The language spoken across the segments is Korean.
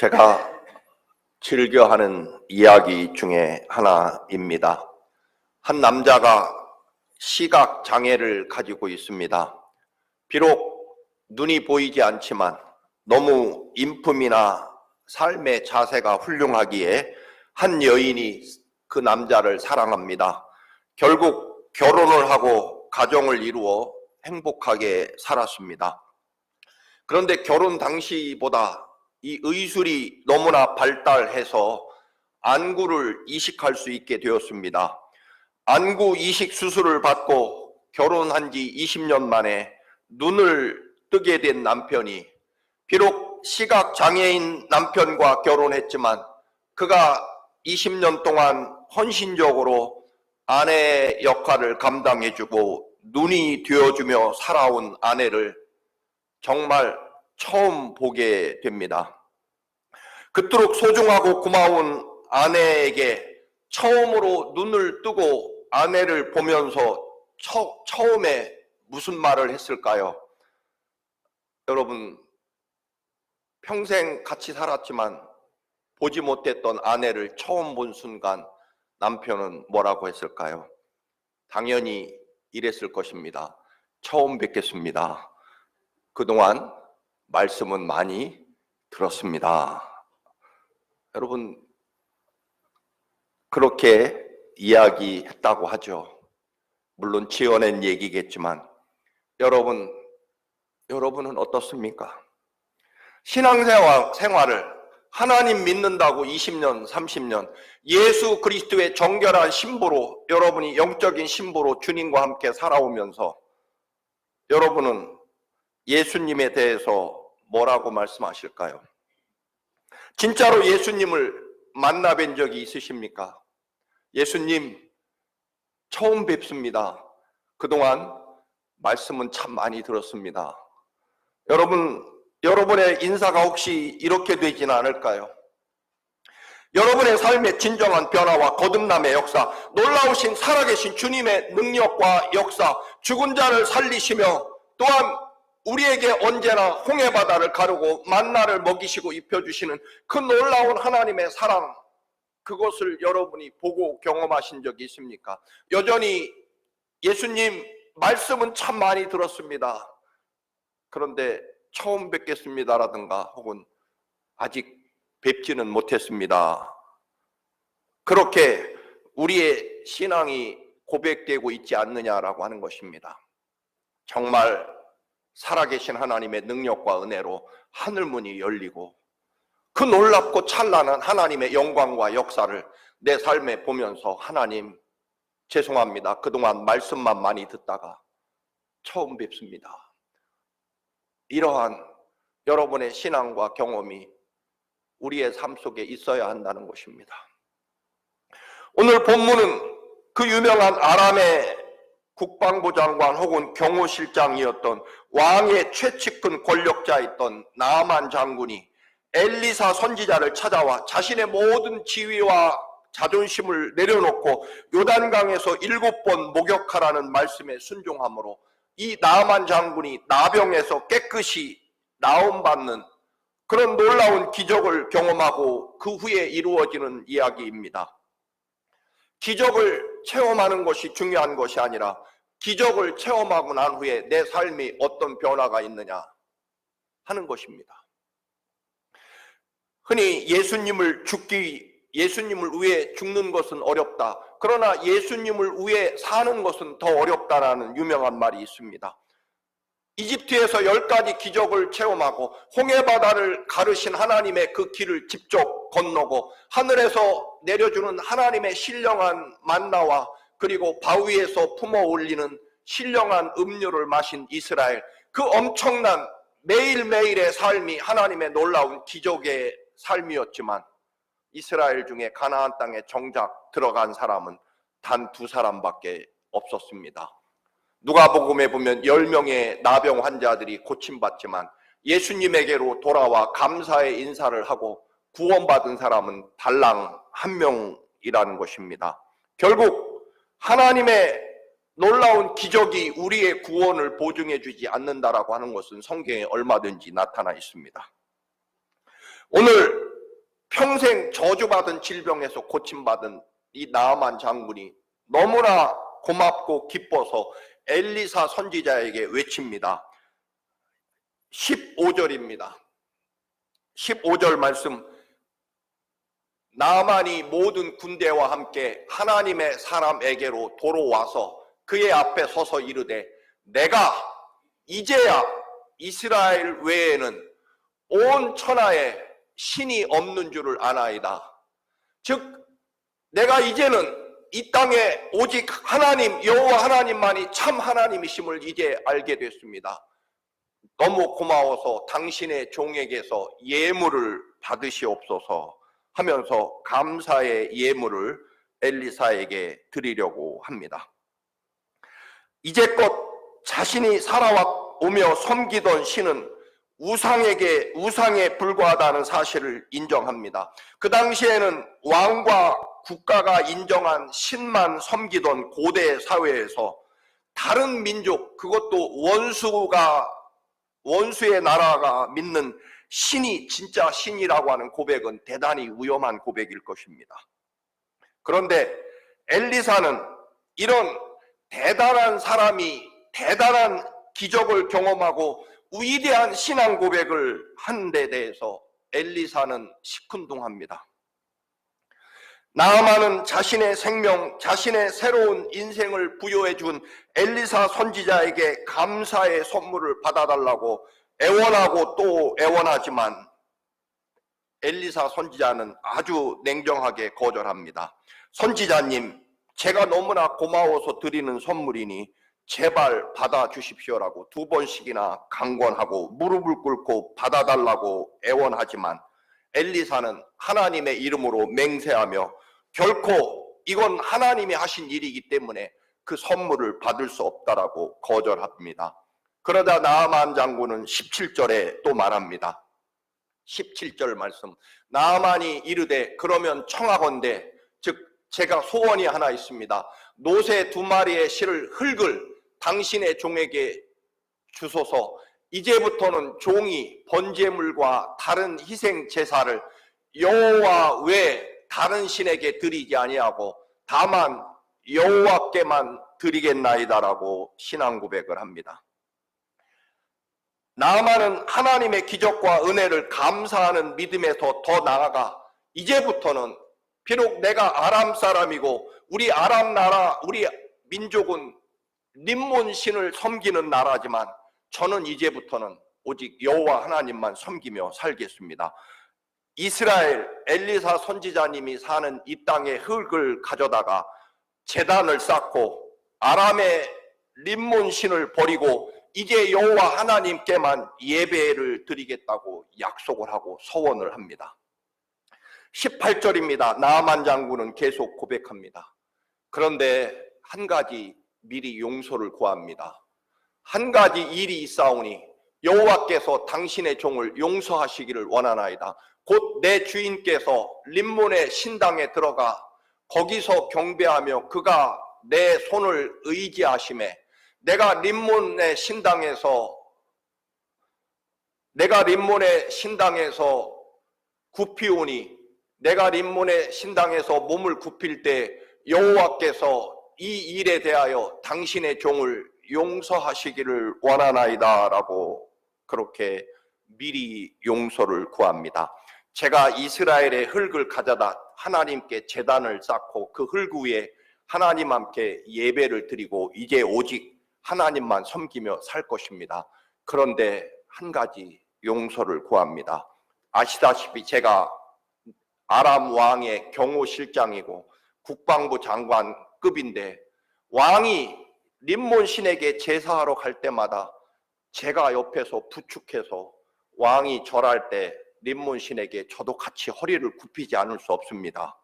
제가 즐겨하는 이야기 중에 하나입니다. 한 남자가 시각 장애를 가지고 있습니다. 비록 눈이 보이지 않지만 너무 인품이나 삶의 자세가 훌륭하기에 한 여인이 그 남자를 사랑합니다. 결국 결혼을 하고 가정을 이루어 행복하게 살았습니다. 그런데 결혼 당시보다 이 의술이 너무나 발달해서 안구를 이식할 수 있게 되었습니다. 안구 이식 수술을 받고 결혼한 지 20년 만에 눈을 뜨게 된 남편이, 비록 시각장애인 남편과 결혼했지만 그가 20년 동안 헌신적으로 아내의 역할을 감당해주고 눈이 되어주며 살아온 아내를 정말 처음 보게 됩니다. 그토록 소중하고 고마운 아내에게 처음으로 눈을 뜨고 아내를 보면서 처음에 무슨 말을 했을까요? 여러분, 평생 같이 살았지만 보지 못했던 아내를 처음 본 순간 남편은 뭐라고 했을까요? 당연히 이랬을 것입니다. 처음 뵙겠습니다. 그동안 말씀은 많이 들었습니다. 여러분, 그렇게 이야기했다고 하죠. 물론 지어낸 얘기겠지만 여러분은 어떻습니까? 신앙생활을 하나님 믿는다고 20년, 30년 예수 그리스도의 정결한 신부로, 여러분이 영적인 신부로 주님과 함께 살아오면서 여러분은 예수님에 대해서 뭐라고 말씀하실까요? 진짜로 예수님을 만나뵌 적이 있으십니까? 예수님, 처음 뵙습니다. 그동안 말씀은 참 많이 들었습니다. 여러분의 인사가 혹시 이렇게 되지는 않을까요? 여러분의 삶의 진정한 변화와 거듭남의 역사, 놀라우신 살아계신 주님의 능력과 역사, 죽은 자를 살리시며 또한 우리에게 언제나 홍해바다를 가르고 만나를 먹이시고 입혀주시는 그 놀라운 하나님의 사랑, 그것을 여러분이 보고 경험하신 적이 있습니까? 여전히 예수님 말씀은 참 많이 들었습니다. 그런데 처음 뵙겠습니다라든가 혹은 아직 뵙지는 못했습니다. 그렇게 우리의 신앙이 고백되고 있지 않느냐라고 하는 것입니다. 정말 살아계신 하나님의 능력과 은혜로 하늘문이 열리고 그 놀랍고 찬란한 하나님의 영광과 역사를 내 삶에 보면서, 하나님 죄송합니다. 그동안 말씀만 많이 듣다가 처음 뵙습니다. 이러한 여러분의 신앙과 경험이 우리의 삶 속에 있어야 한다는 것입니다. 오늘 본문은 그 유명한 아람의 국방부 장관 혹은 경호실장이었던 왕의 최측근 권력자였던 나아만 장군이 엘리사 선지자를 찾아와 자신의 모든 지위와 자존심을 내려놓고 요단강에서 7번 목욕하라는 말씀에 순종함으로 이 나아만 장군이 나병에서 깨끗이 나음받는 그런 놀라운 기적을 경험하고 그 후에 이루어지는 이야기입니다. 기적을 체험하는 것이 중요한 것이 아니라 기적을 체험하고 난 후에 내 삶이 어떤 변화가 있느냐 하는 것입니다. 흔히 예수님을 위해 죽는 것은 어렵다. 그러나 예수님을 위해 사는 것은 더 어렵다라는 유명한 말이 있습니다. 이집트에서 10가지 기적을 체험하고 홍해바다를 가르신 하나님의 그 길을 직접 건너고 하늘에서 내려주는 하나님의 신령한 만나와 그리고 바위에서 품어 올리는 신령한 음료를 마신 이스라엘, 그 엄청난 매일매일의 삶이 하나님의 놀라운 기적의 삶이었지만 이스라엘 중에 가나안 땅에 정작 들어간 사람은 단 2사람밖에 없었습니다. 누가복음에 보면 10명의 나병 환자들이 고침받지만 예수님에게로 돌아와 감사의 인사를 하고 구원받은 사람은 달랑 1명이라는 것입니다. 결국 하나님의 놀라운 기적이 우리의 구원을 보증해 주지 않는다라고 하는 것은 성경에 얼마든지 나타나 있습니다. 오늘 평생 저주받은 질병에서 고침받은 이 나아만 장군이 너무나 고맙고 기뻐서 엘리사 선지자에게 외칩니다. 15절입니다. 15절 말씀, 나아만이 모든 군대와 함께 하나님의 사람에게로 도로와서 그의 앞에 서서 이르되, 내가 이제야 이스라엘 외에는 온 천하에 신이 없는 줄을 아나이다. 즉 내가 이제는 이 땅에 오직 하나님 여호와 하나님만이 참 하나님이심을 이제 알게 됐습니다. 너무 고마워서 당신의 종에게서 예물을 받으시옵소서 하면서 감사의 예물을 엘리사에게 드리려고 합니다. 이제껏 자신이 살아오며 섬기던 신은 우상에 불과하다는 사실을 인정합니다. 그 당시에는 왕과 국가가 인정한 신만 섬기던 고대 사회에서 다른 민족, 그것도 원수의 나라가 믿는 신이 진짜 신이라고 하는 고백은 대단히 위험한 고백일 것입니다. 그런데 엘리사는 이런 대단한 사람이 대단한 기적을 경험하고 위대한 신앙 고백을 한 데 대해서 엘리사는 시큰둥합니다. 나아만은 자신의 생명, 자신의 새로운 인생을 부여해 준 엘리사 선지자에게 감사의 선물을 받아달라고 애원하고 또 애원하지만 엘리사 선지자는 아주 냉정하게 거절합니다. 선지자님, 제가 너무나 고마워서 드리는 선물이니 제발 받아주십시오라고 2번씩이나 강권하고 무릎을 꿇고 받아달라고 애원하지만 엘리사는 하나님의 이름으로 맹세하며 결코 이건 하나님이 하신 일이기 때문에 그 선물을 받을 수 없다라고 거절합니다. 그러다 나아만 장군은 17절에 또 말합니다. 17절 말씀, 나아만이 이르되 그러면 청하건대, 즉 제가 소원이 하나 있습니다. 노새 2마리의 흙을 당신의 종에게 주소서. 이제부터는 종이 번제물과 다른 희생 제사를 여호와 외 다른 신에게 드리지 아니하고 다만 여호와께만 드리겠나이다라고 신앙 고백을 합니다. 나아만은 하나님의 기적과 은혜를 감사하는 믿음에서 더 나아가 이제부터는 비록 내가 아람 사람이고 우리 아람 나라, 우리 민족은 림몬 신을 섬기는 나라지만 저는 이제부터는 오직 여호와 하나님만 섬기며 살겠습니다. 이스라엘 엘리사 선지자님이 사는 이 땅의 흙을 가져다가 제단을 쌓고 아람의 림몬 신을 버리고 이제 여호와 하나님께만 예배를 드리겠다고 약속을 하고 서원을 합니다. 18절입니다. 나아만 장군은 계속 고백합니다. 그런데 한 가지 미리 용서를 구합니다. 한 가지 일이 있사오니 여호와께서 당신의 종을 용서하시기를 원하나이다. 곧 내 주인께서 림몬의 신당에 들어가 거기서 경배하며 그가 내 손을 의지하심에 내가 림몬의 신당에서 굽히오니 내가 림몬의 신당에서 몸을 굽힐 때 여호와께서 이 일에 대하여 당신의 종을 용서하시기를 원하나이다 라고 그렇게 미리 용서를 구합니다. 제가 이스라엘의 흙을 가져다 하나님께 제단을 쌓고 그 흙 위에 하나님 함께 예배를 드리고 이제 오직 하나님만 섬기며 살 것입니다. 그런데 한 가지 용서를 구합니다. 아시다시피 제가 아람 왕의 경호실장이고 국방부 장관급인데 왕이 림몬 신에게 제사하러 갈 때마다 제가 옆에서 부축해서 왕이 절할 때 림몬 신에게 저도 같이 허리를 굽히지 않을 수 없습니다.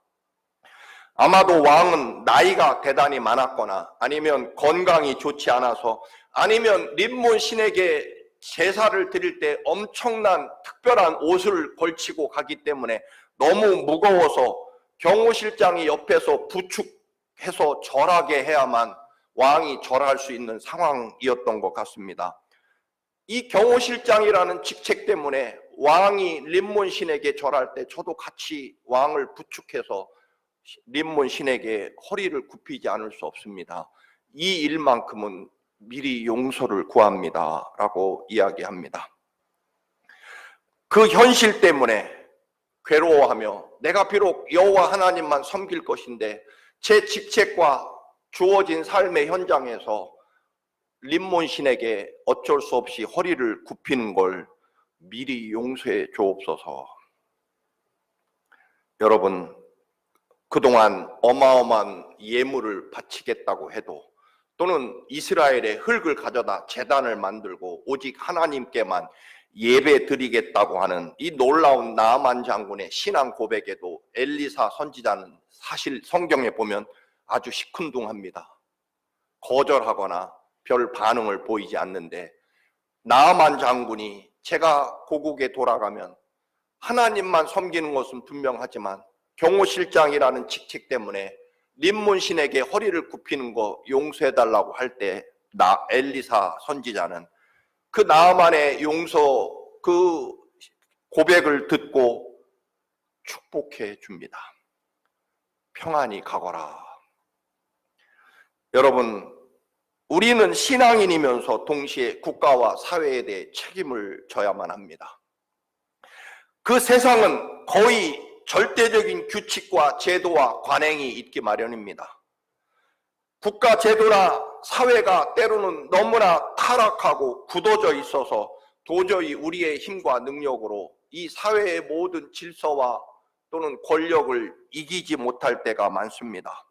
아마도 왕은 나이가 대단히 많았거나 아니면 건강이 좋지 않아서 아니면 림몬 신에게 제사를 드릴 때 엄청난 특별한 옷을 걸치고 가기 때문에 너무 무거워서 경호실장이 옆에서 부축해서 절하게 해야만 왕이 절할 수 있는 상황이었던 것 같습니다. 이 경호실장이라는 직책 때문에 왕이 림몬신에게 절할 때 저도 같이 왕을 부축해서 림몬신에게 허리를 굽히지 않을 수 없습니다. 이 일만큼은 미리 용서를 구합니다 라고 이야기합니다. 그 현실 때문에 괴로워하며 내가 비록 여호와 하나님만 섬길 것인데 제 직책과 주어진 삶의 현장에서 림몬신에게 어쩔 수 없이 허리를 굽히는 걸 미리 용서해 주옵소서. 여러분, 그동안 어마어마한 예물을 바치겠다고 해도 또는 이스라엘의 흙을 가져다 제단을 만들고 오직 하나님께만 예배 드리겠다고 하는 이 놀라운 나아만 장군의 신앙 고백에도 엘리사 선지자는 사실 성경에 보면 아주 시큰둥합니다. 거절하거나 별 반응을 보이지 않는데 나아만 장군이 제가 고국에 돌아가면 하나님만 섬기는 것은 분명하지만 경호실장이라는 직책 때문에 림몬신에게 허리를 굽히는 거 용서해달라고 할 때 엘리사 선지자는 그 나아만의 용서 그 고백을 듣고 축복해 줍니다. 평안히 가거라. 여러분, 우리는 신앙인이면서 동시에 국가와 사회에 대해 책임을 져야만 합니다. 그 세상은 거의 절대적인 규칙과 제도와 관행이 있기 마련입니다. 국가 제도나 사회가 때로는 너무나 타락하고 굳어져 있어서 도저히 우리의 힘과 능력으로 이 사회의 모든 질서와 또는 권력을 이기지 못할 때가 많습니다.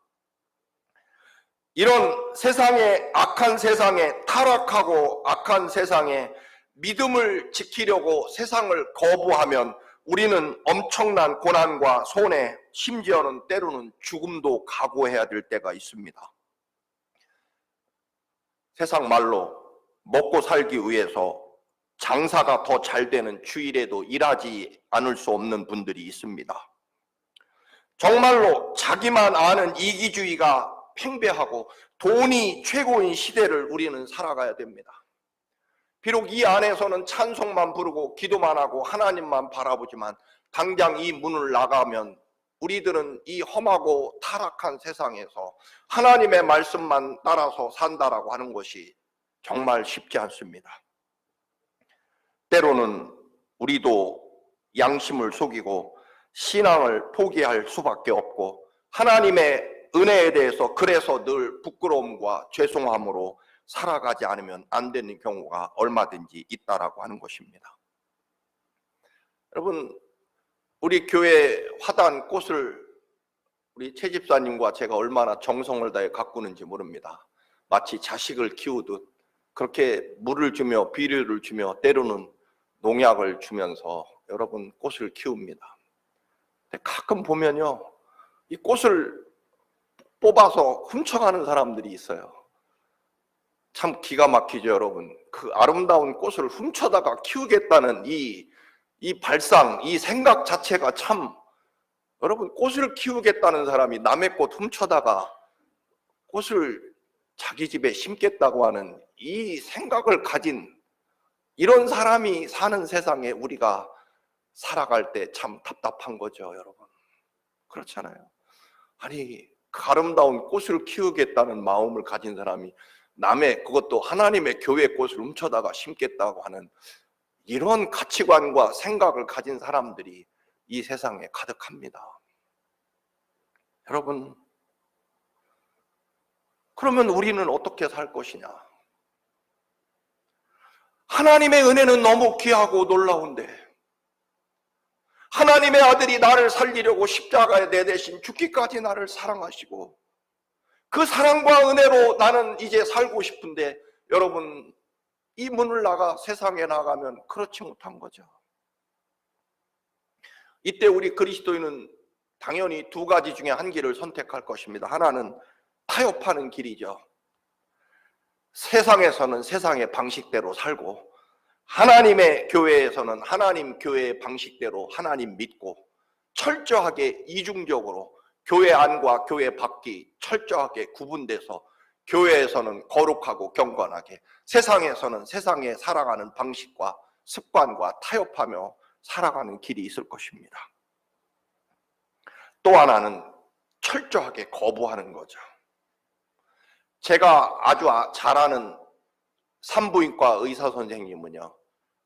이런 세상에, 악한 세상에, 타락하고 악한 세상에 믿음을 지키려고 세상을 거부하면 우리는 엄청난 고난과 손해, 심지어는 때로는 죽음도 각오해야 될 때가 있습니다. 세상 말로 먹고 살기 위해서 장사가 더 잘 되는 주일에도 일하지 않을 수 없는 분들이 있습니다. 정말로 자기만 아는 이기주의가 팽배하고 돈이 최고인 시대를 우리는 살아가야 됩니다. 비록 이 안에서는 찬송만 부르고 기도만 하고 하나님만 바라보지만 당장 이 문을 나가면 우리들은 이 험하고 타락한 세상에서 하나님의 말씀만 따라서 산다라고 하는 것이 정말 쉽지 않습니다. 때로는 우리도 양심을 속이고 신앙을 포기할 수밖에 없고 하나님의 은혜에 대해서 그래서 늘 부끄러움과 죄송함으로 살아가지 않으면 안 되는 경우가 얼마든지 있다라고 하는 것입니다. 여러분, 우리 교회 화단 꽃을 우리 최 집사님과 제가 얼마나 정성을 다해 가꾸는지 모릅니다. 마치 자식을 키우듯 그렇게 물을 주며 비료를 주며 때로는 농약을 주면서 여러분 꽃을 키웁니다. 근데 가끔 보면요, 이 꽃을 뽑아서 훔쳐가는 사람들이 있어요. 참 기가 막히죠, 여러분. 그 아름다운 꽃을 훔쳐다가 키우겠다는 이 발상, 이 생각 자체가 참, 여러분, 꽃을 키우겠다는 사람이 남의 꽃 훔쳐다가 꽃을 자기 집에 심겠다고 하는 이 생각을 가진 이런 사람이 사는 세상에 우리가 살아갈 때 참 답답한 거죠, 여러분. 그렇잖아요. 아니, 그 아름다운 꽃을 키우겠다는 마음을 가진 사람이 남의, 그것도 하나님의 교회 꽃을 훔쳐다가 심겠다고 하는 이런 가치관과 생각을 가진 사람들이 이 세상에 가득합니다. 여러분, 그러면 우리는 어떻게 살 것이냐? 하나님의 은혜는 너무 귀하고 놀라운데 하나님의 아들이 나를 살리려고 십자가에 내 대신 죽기까지 나를 사랑하시고 그 사랑과 은혜로 나는 이제 살고 싶은데 여러분, 이 문을 나가 세상에 나가면 그렇지 못한 거죠. 이때 우리 그리스도인은 당연히 두 가지 중에 한 길을 선택할 것입니다. 하나는 타협하는 길이죠. 세상에서는 세상의 방식대로 살고 하나님의 교회에서는 하나님 교회의 방식대로 하나님 믿고 철저하게 이중적으로 교회 안과 교회 밖이 철저하게 구분돼서 교회에서는 거룩하고 경건하게 세상에서는 세상에 살아가는 방식과 습관과 타협하며 살아가는 길이 있을 것입니다. 또 하나는 철저하게 거부하는 거죠. 제가 아주 잘 아는 산부인과 의사 선생님은요,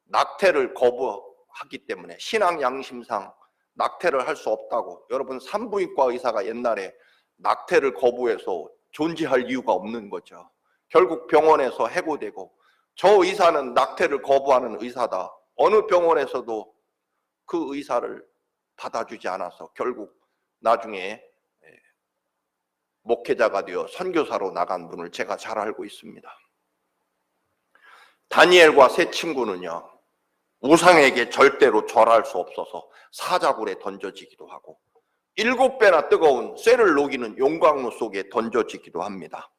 낙태를 거부하기 때문에 신앙 양심상 낙태를 할 수 없다고. 여러분, 산부인과 의사가 옛날에 낙태를 거부해서 존재할 이유가 없는 거죠. 결국 병원에서 해고되고, 저 의사는 낙태를 거부하는 의사다. 어느 병원에서도 그 의사를 받아주지 않아서 결국 나중에 목회자가 되어 선교사로 나간 분을 제가 잘 알고 있습니다. 다니엘과 세 친구는요, 우상에게 절대로 절할 수 없어서 사자굴에 던져지기도 하고 7배나 뜨거운 쇠를 녹이는 용광로 속에 던져지기도 합니다.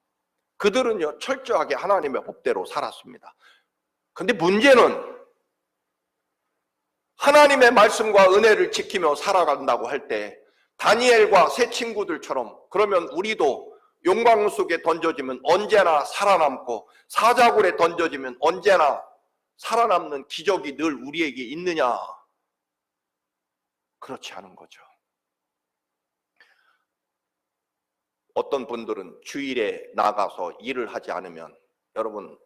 그들은요, 철저하게 하나님의 법대로 살았습니다. 근데 문제는 하나님의 말씀과 은혜를 지키며 살아간다고 할 때 다니엘과 세 친구들처럼 그러면 우리도 용광로 속에 던져지면 언제나 살아남고 사자굴에 던져지면 언제나 살아남는 기적이 늘 우리에게 있느냐? 그렇지 않은 거죠. 어떤 분들은 주일에 나가서 일을 하지 않으면 여러분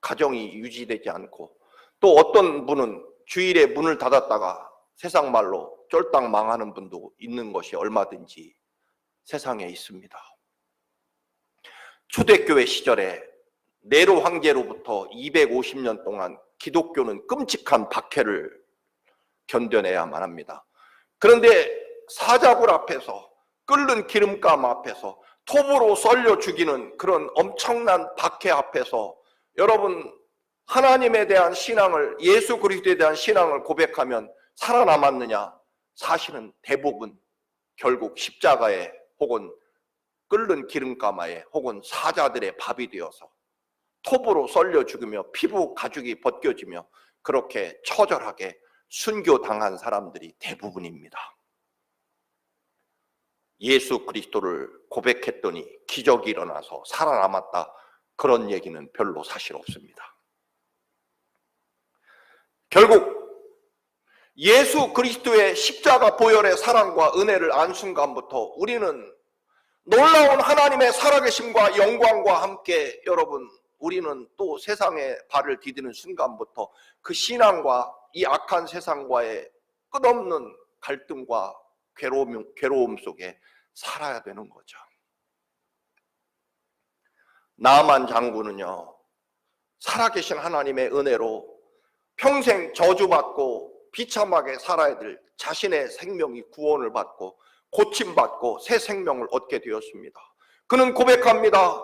가정이 유지되지 않고, 또 어떤 분은 주일에 문을 닫았다가 세상 말로 쫄딱 망하는 분도 있는 것이 얼마든지 세상에 있습니다. 초대교회 시절에 네로 황제로부터 250년 동안 기독교는 끔찍한 박해를 견뎌내야만 합니다. 그런데 사자굴 앞에서, 끓는 기름감 앞에서, 톱으로 썰려 죽이는 그런 엄청난 박해 앞에서 여러분, 하나님에 대한 신앙을, 예수 그리스도에 대한 신앙을 고백하면 살아남았느냐? 사실은 대부분 결국 십자가에 혹은 끓는 기름가마에 혹은 사자들의 밥이 되어서 톱으로 썰려 죽으며 피부 가죽이 벗겨지며 그렇게 처절하게 순교당한 사람들이 대부분입니다. 예수 그리스도를 고백했더니 기적이 일어나서 살아남았다, 그런 얘기는 별로 사실 없습니다. 결국 예수 그리스도의 십자가 보혈의 사랑과 은혜를 안 순간부터 우리는 놀라운 하나님의 살아계심과 영광과 함께 여러분, 우리는 또 세상에 발을 디디는 순간부터 그 신앙과 이 악한 세상과의 끝없는 갈등과 괴로움 속에 살아야 되는 거죠. 나아만 장군은요, 살아계신 하나님의 은혜로 평생 저주받고 비참하게 살아야 될 자신의 생명이 구원을 받고 고침받고 새 생명을 얻게 되었습니다. 그는 고백합니다.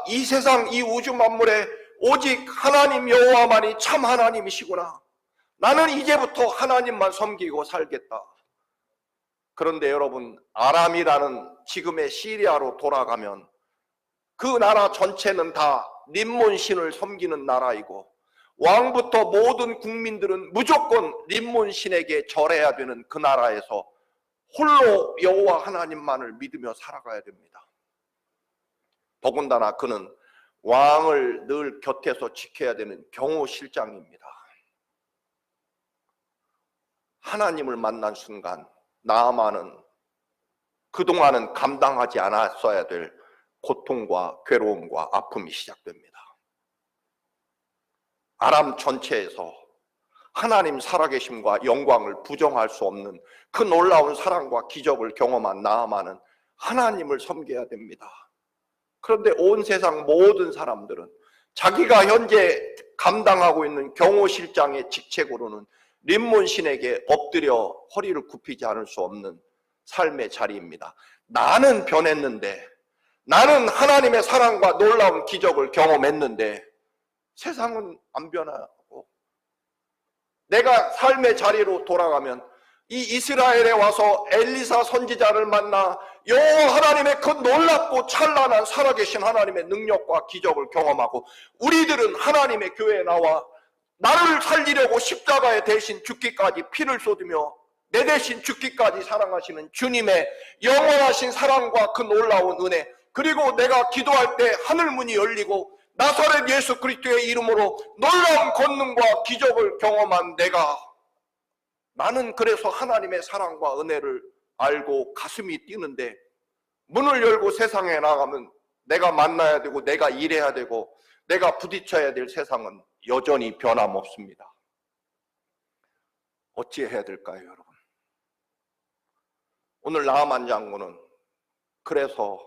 이 세상 이 우주 만물에 오직 하나님 여호와만이 참 하나님이시구나. 나는 이제부터 하나님만 섬기고 살겠다. 그런데 여러분, 아람이라는 지금의 시리아로 돌아가면 그 나라 전체는 다 림몬 신을 섬기는 나라이고 왕부터 모든 국민들은 무조건 림몬 신에게 절해야 되는 그 나라에서 홀로 여호와 하나님만을 믿으며 살아가야 됩니다. 더군다나 그는 왕을 늘 곁에서 지켜야 되는 경호실장입니다. 하나님을 만난 순간 나아만은 그동안은 감당하지 않았어야 될 고통과 괴로움과 아픔이 시작됩니다. 아람 전체에서 하나님 살아계심과 영광을 부정할 수 없는 그 놀라운 사랑과 기적을 경험한 나아만은 하나님을 섬겨야 됩니다. 그런데 온 세상 모든 사람들은 자기가 현재 감당하고 있는 경호실장의 직책으로는 림몬 신에게 엎드려 허리를 굽히지 않을 수 없는 삶의 자리입니다. 나는 변했는데, 나는 하나님의 사랑과 놀라운 기적을 경험했는데 세상은 안 변하고, 내가 삶의 자리로 돌아가면 이 이스라엘에 와서 엘리사 선지자를 만나 여호와 하나님의 그 놀랍고 찬란한 살아계신 하나님의 능력과 기적을 경험하고, 우리들은 하나님의 교회에 나와 나를 살리려고 십자가에 대신 죽기까지 피를 쏟으며 내 대신 죽기까지 사랑하시는 주님의 영원하신 사랑과 그 놀라운 은혜, 그리고 내가 기도할 때 하늘문이 열리고 나사렛 예수 그리스도의 이름으로 놀라운 권능과 기적을 경험한 내가 나는 그래서 하나님의 사랑과 은혜를 알고 가슴이 뛰는데, 문을 열고 세상에 나가면 내가 만나야 되고 내가 일해야 되고 내가 부딪혀야 될 세상은 여전히 변함없습니다. 어찌해야 될까요, 여러분? 오늘 나아만 장군은 그래서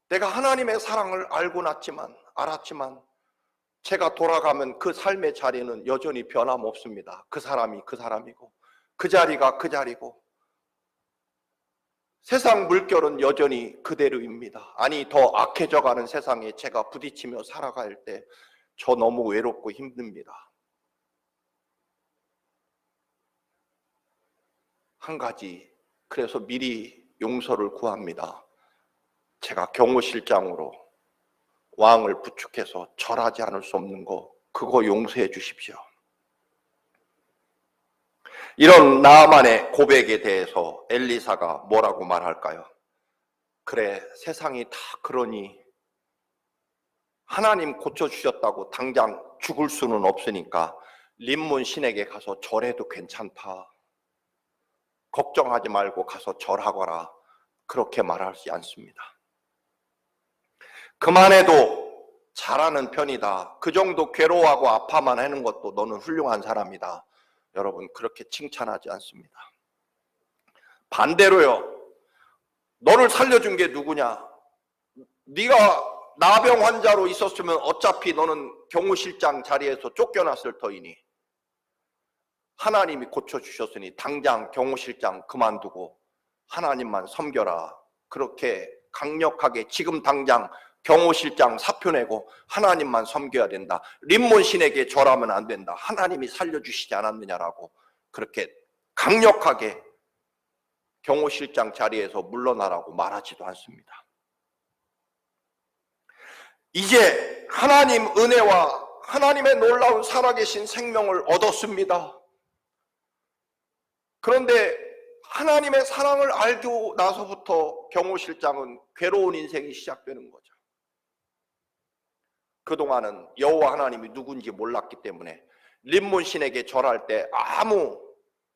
내가 하나님의 사랑을 알았지만 제가 돌아가면 그 삶의 자리는 여전히 변함없습니다. 그 사람이 그 사람이고 그 자리가 그 자리고 세상 물결은 여전히 그대로입니다. 아니, 더 악해져가는 세상에 제가 부딪히며 살아갈 때 저 너무 외롭고 힘듭니다. 한 가지, 그래서 미리 용서를 구합니다. 제가 경호실장으로 왕을 부축해서 절하지 않을 수 없는 거, 그거 용서해 주십시오. 이런 나아만의 고백에 대해서 엘리사가 뭐라고 말할까요? 그래, 세상이 다 그러니 하나님 고쳐주셨다고 당장 죽을 수는 없으니까 림몬 신에게 가서 절해도 괜찮다. 걱정하지 말고 가서 절하거라. 그렇게 말하지 않습니다. 그만해도 잘하는 편이다. 그 정도 괴로워하고 아파만 하는 것도 너는 훌륭한 사람이다. 여러분, 그렇게 칭찬하지 않습니다. 반대로요, 너를 살려준 게 누구냐? 네가 나병 환자로 있었으면 어차피 너는 경호실장 자리에서 쫓겨났을 터이니 하나님이 고쳐주셨으니 당장 경호실장 그만두고 하나님만 섬겨라. 그렇게 강력하게 지금 당장 경호실장 사표 내고 하나님만 섬겨야 된다. 림몬 신에게 절하면 안 된다. 하나님이 살려주시지 않았느냐라고 그렇게 강력하게 경호실장 자리에서 물러나라고 말하지도 않습니다. 이제 하나님 은혜와 하나님의 놀라운 살아계신 생명을 얻었습니다. 그런데 하나님의 사랑을 알고 나서부터 경호실장은 괴로운 인생이 시작되는 거죠. 그동안은 여호와 하나님이 누군지 몰랐기 때문에 림몬 신에게 절할 때 아무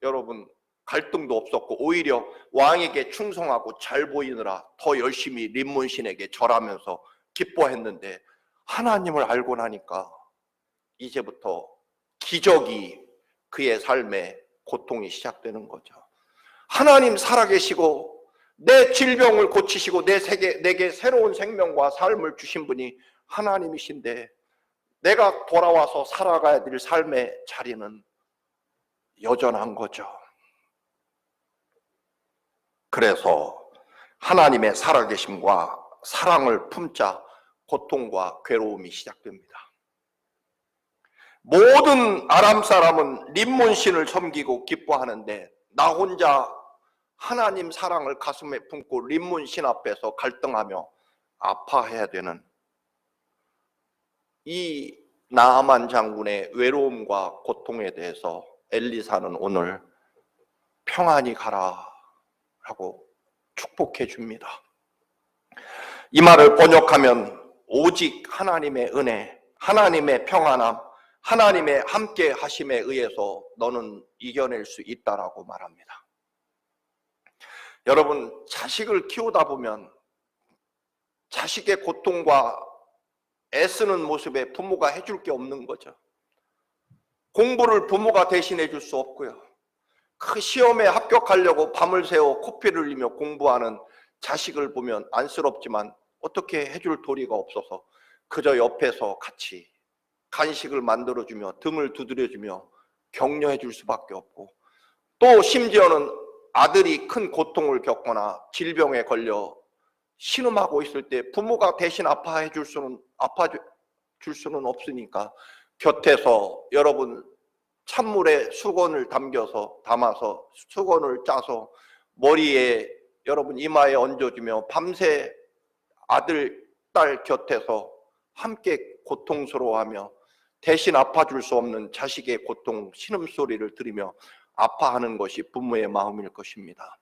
여러분 갈등도 없었고 오히려 왕에게 충성하고 잘 보이느라 더 열심히 림몬 신에게 절하면서 기뻐했는데, 하나님을 알고 나니까 이제부터 기적이 그의 삶에 고통이 시작되는 거죠. 하나님 살아계시고 내 질병을 고치시고 내게 새로운 생명과 삶을 주신 분이 하나님이신데 내가 돌아와서 살아가야 될 삶의 자리는 여전한 거죠. 그래서 하나님의 살아계심과 사랑을 품자 고통과 괴로움이 시작됩니다. 모든 아람 사람은 림몬 신을 섬기고 기뻐하는데 나 혼자 하나님 사랑을 가슴에 품고 림몬 신 앞에서 갈등하며 아파해야 되는 이 나아만 장군의 외로움과 고통에 대해서 엘리사는 오늘 평안히 가라 라고 축복해 줍니다. 이 말을 번역하면 오직 하나님의 은혜, 하나님의 평안함, 하나님의 함께 하심에 의해서 너는 이겨낼 수 있다라고 말합니다. 여러분, 자식을 키우다 보면 자식의 고통과 애쓰는 모습에 부모가 해줄 게 없는 거죠. 공부를 부모가 대신해 줄 수 없고요. 그 시험에 합격하려고 밤을 새워 코피를 흘리며 공부하는 자식을 보면 안쓰럽지만 어떻게 해줄 도리가 없어서 그저 옆에서 같이 간식을 만들어주며 등을 두드려주며 격려해 줄 수밖에 없고, 또 심지어는 아들이 큰 고통을 겪거나 질병에 걸려 신음하고 있을 때 부모가 대신 아파줄 수는 없으니까 곁에서 여러분 찬물에 수건을 담아서 수건을 짜서 머리에 여러분 이마에 얹어주며 밤새 아들, 딸 곁에서 함께 고통스러워하며 대신 아파줄 수 없는 자식의 고통, 신음소리를 들으며 아파하는 것이 부모의 마음일 것입니다.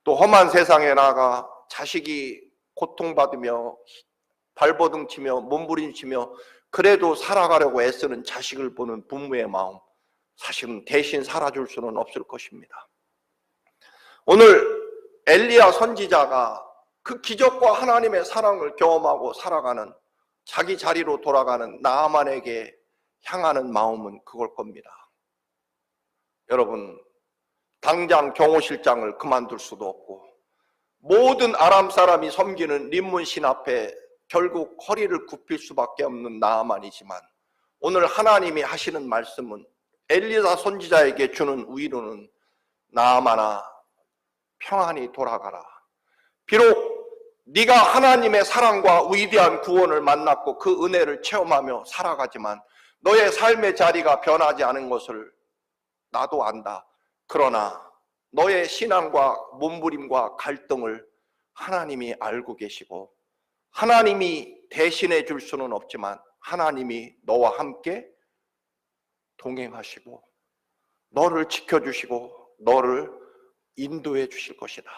또 험한 세상에 나가 자식이 고통받으며 발버둥치며 몸부림치며 그래도 살아가려고 애쓰는 자식을 보는 부모의 마음, 사실은 대신 살아줄 수는 없을 것입니다. 오늘 엘리야 선지자가 그 기적과 하나님의 사랑을 경험하고 살아가는, 자기 자리로 돌아가는 나아만에게 향하는 마음은 그걸 겁니다. 여러분, 당장 경호실장을 그만둘 수도 없고 모든 아람 사람이 섬기는 림문 신 앞에 결국 허리를 굽힐 수밖에 없는 나아만이지만, 오늘 하나님이 하시는 말씀은 엘리사 선지자에게 주는 위로는 나아만아, 평안히 돌아가라. 비록 네가 하나님의 사랑과 위대한 구원을 만났고 그 은혜를 체험하며 살아가지만 너의 삶의 자리가 변하지 않은 것을 나도 안다. 그러나 너의 신앙과 몸부림과 갈등을 하나님이 알고 계시고, 하나님이 대신해 줄 수는 없지만 하나님이 너와 함께 동행하시고 너를 지켜주시고 너를 인도해 주실 것이다.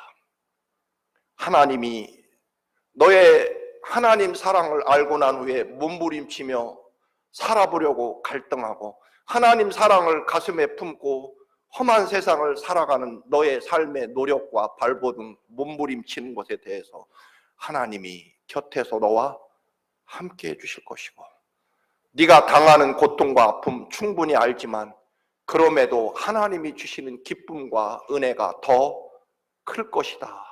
하나님이 너의 하나님 사랑을 알고 난 후에 몸부림치며 살아보려고 갈등하고 하나님 사랑을 가슴에 품고 험한 세상을 살아가는 너의 삶의 노력과 발버둥, 몸부림치는 것에 대해서 하나님이 곁에서 너와 함께 해주실 것이고, 네가 당하는 고통과 아픔 충분히 알지만 그럼에도 하나님이 주시는 기쁨과 은혜가 더 클 것이다.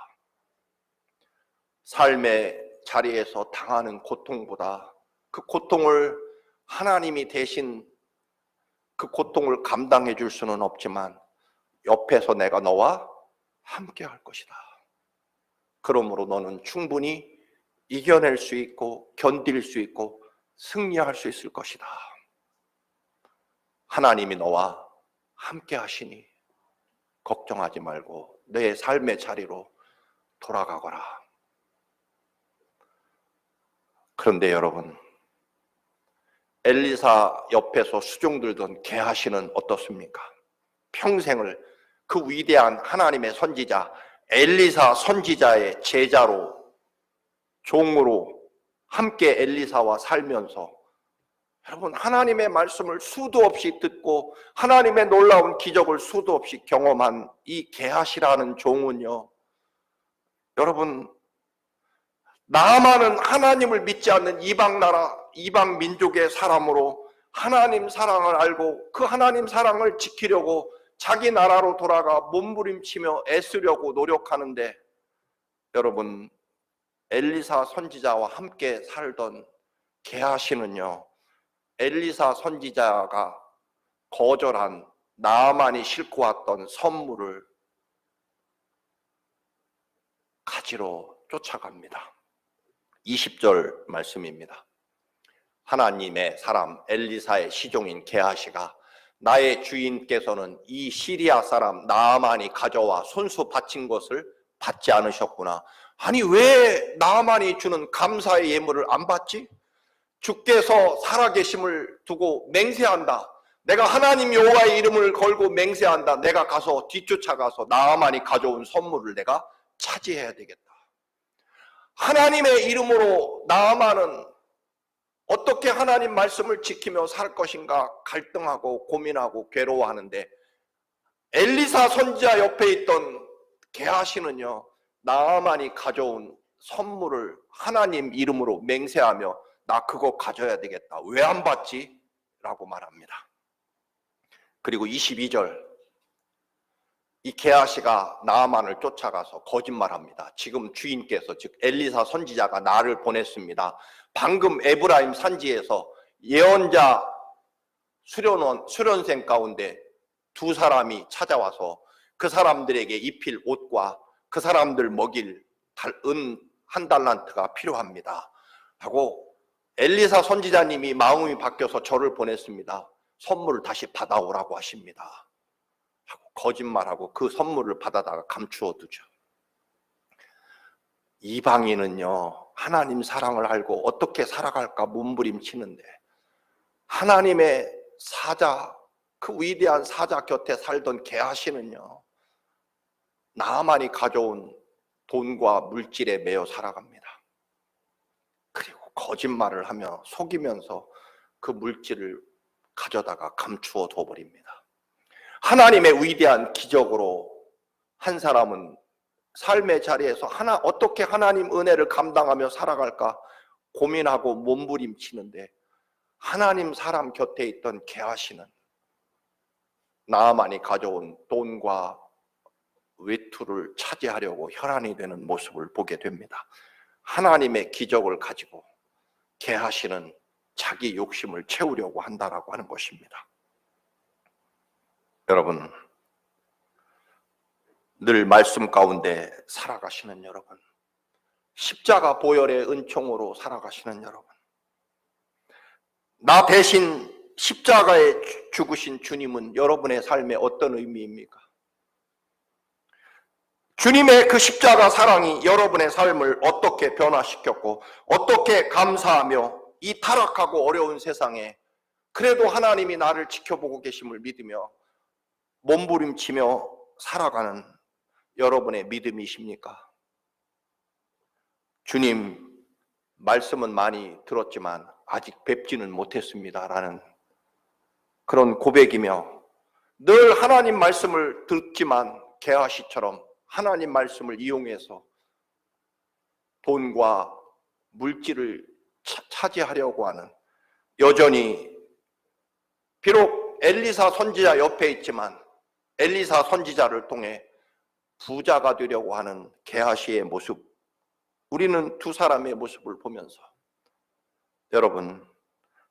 삶의 자리에서 당하는 고통보다 그 고통을 하나님이 대신 그 고통을 감당해 줄 수는 없지만 옆에서 내가 너와 함께 할 것이다. 그러므로 너는 충분히 이겨낼 수 있고 견딜 수 있고 승리할 수 있을 것이다. 하나님이 너와 함께 하시니 걱정하지 말고 내 삶의 자리로 돌아가거라. 그런데 여러분, 엘리사 옆에서 수종 들던 게하시는 어떻습니까? 평생을 그 위대한 하나님의 선지자 엘리사 선지자의 제자로, 종으로 함께 엘리사와 살면서, 여러분, 하나님의 말씀을 수도 없이 듣고 하나님의 놀라운 기적을 수도 없이 경험한 이 게하시라는 종은요, 여러분, 나아만은 하나님을 믿지 않는 이방 나라, 이방 민족의 사람으로 하나님 사랑을 알고 그 하나님 사랑을 지키려고 자기 나라로 돌아가 몸부림치며 애쓰려고 노력하는데, 여러분, 엘리사 선지자와 함께 살던 게하시는요, 엘리사 선지자가 거절한 나아만이 싣고 왔던 선물을 가지러 쫓아갑니다. 20절 말씀입니다. 하나님의 사람 엘리사의 시종인 게하시가 나의 주인께서는 이 시리아 사람 나아만이 가져와 손수 바친 것을 받지 않으셨구나. 아니, 왜 나아만이 주는 감사의 예물을 안 받지? 주께서 살아계심을 두고 맹세한다. 내가 하나님 여호와의 이름을 걸고 맹세한다. 내가 가서 뒤쫓아가서 나아만이 가져온 선물을 내가 차지해야 되겠다. 하나님의 이름으로 나아만은 어떻게 하나님 말씀을 지키며 살 것인가 갈등하고 고민하고 괴로워하는데, 엘리사 선지자 옆에 있던 게하시는요, 나아만이 가져온 선물을 하나님 이름으로 맹세하며 나 그거 가져야 되겠다. 왜 안 받지? 라고 말합니다. 그리고 22절, 이 게하시가 나아만을 쫓아가서 거짓말합니다. 지금 주인께서, 즉 엘리사 선지자가 나를 보냈습니다. 방금 에브라임 산지에서 예언자 수련생 가운데 두 사람이 찾아와서 그 사람들에게 입힐 옷과 그 사람들 먹일 은 한 달란트가 필요합니다 하고 엘리사 선지자님이 마음이 바뀌어서 저를 보냈습니다. 선물을 다시 받아오라고 하십니다 하고 거짓말하고 그 선물을 받아다가 감추어 두죠. 이방인은요, 하나님 사랑을 알고 어떻게 살아갈까 몸부림치는데, 하나님의 사자, 그 위대한 사자 곁에 살던 게하시는요, 나아만이 가져온 돈과 물질에 매여 살아갑니다. 그리고 거짓말을 하며 속이면서 그 물질을 가져다가 감추어 둬버립니다. 하나님의 위대한 기적으로 한 사람은 삶의 자리에서 어떻게 하나님 은혜를 감당하며 살아갈까 고민하고 몸부림치는데, 하나님 사람 곁에 있던 게하시는 나아만이 가져온 돈과 외투를 차지하려고 혈안이 되는 모습을 보게 됩니다. 하나님의 기적을 가지고 게하시는 자기 욕심을 채우려고 한다라고 하는 것입니다. 여러분, 늘 말씀 가운데 살아가시는 여러분, 십자가 보혈의 은총으로 살아가시는 여러분, 나 대신 십자가에 죽으신 주님은 여러분의 삶에 어떤 의미입니까? 주님의 그 십자가 사랑이 여러분의 삶을 어떻게 변화시켰고, 어떻게 감사하며 이 타락하고 어려운 세상에 그래도 하나님이 나를 지켜보고 계심을 믿으며 몸부림치며 살아가는 여러분의 믿음이십니까? 주님, 말씀은 많이 들었지만 아직 뵙지는 못했습니다라는 그런 고백이며, 늘 하나님 말씀을 듣지만 게하시처럼 하나님 말씀을 이용해서 돈과 물질을 차지하려고 하는, 여전히 비록 엘리사 선지자 옆에 있지만 엘리사 선지자를 통해 부자가 되려고 하는 게하시의 모습, 우리는 두 사람의 모습을 보면서, 여러분,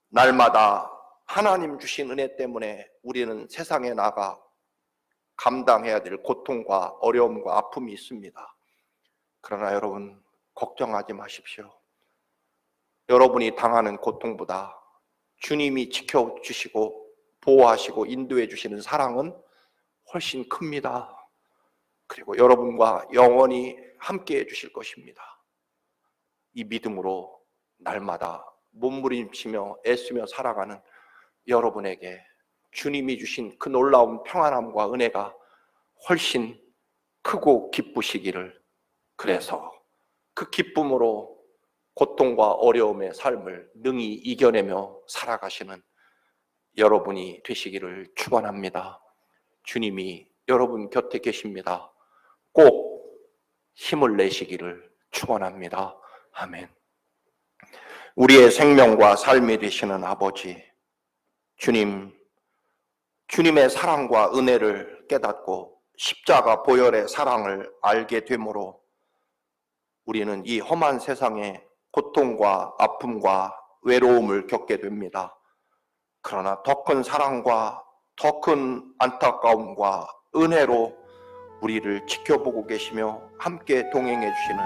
날마다 하나님 주신 은혜 때문에 우리는 세상에 나가 감당해야 될 고통과 어려움과 아픔이 있습니다. 그러나 여러분, 걱정하지 마십시오. 여러분이 당하는 고통보다 주님이 지켜주시고 보호하시고 인도해 주시는 사랑은 훨씬 큽니다. 그리고 여러분과 영원히 함께 해 주실 것입니다. 이 믿음으로 날마다 몸부림치며 애쓰며 살아가는 여러분에게 주님이 주신 그 놀라운 평안함과 은혜가 훨씬 크고 기쁘시기를, 그래서 그 기쁨으로 고통과 어려움의 삶을 능히 이겨내며 살아가시는 여러분이 되시기를 축원합니다. 주님이 여러분 곁에 계십니다. 꼭 힘을 내시기를 축원합니다. 아멘. 우리의 생명과 삶이 되시는 아버지, 주님의 사랑과 은혜를 깨닫고 십자가 보혈의 사랑을 알게 되므로 우리는 이 험한 세상에 고통과 아픔과 외로움을 겪게 됩니다. 그러나 더 큰 사랑과 더 큰 안타까움과 은혜로 우리를 지켜보고 계시며 함께 동행해 주시는